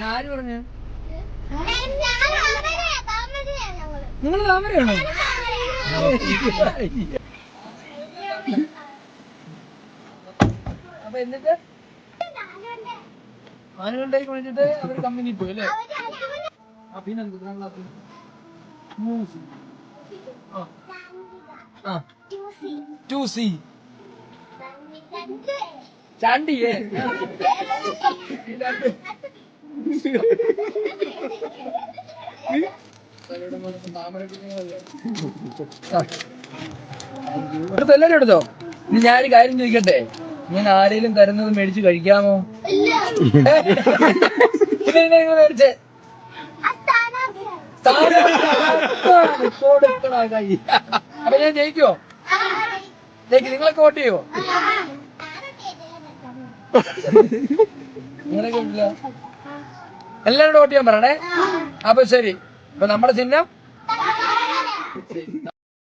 ആര് പറഞ്ഞു? നിങ്ങൾ താമരയാണോ? അപ്പൊ എന്നിട്ട് ആനുണ്ടായി കുളിച്ചിട്ട് അവർ കമ്പനി പോയി അല്ലേ? പിന്നെ ചാണ്ടിയേ എല്ലാരും എടുത്തോ. ഇനി ഞാനൊരു കാര്യം ചോദിക്കട്ടെ, ഞാൻ ആരെങ്കിലും തരുന്നത് മേടിച്ച് കഴിക്കാമോ? മേടിച്ചേ അപ്പൊ ഞാൻ ജയിക്കുവോ? നിങ്ങളൊക്കെ വോട്ട് ചെയ്യുവോ? എല്ലാവരോടും വോട്ട് ചെയ്യാൻ പറയണേ. അപ്പൊ ശരി, അപ്പൊ നമ്മുടെ ചിഹ്നം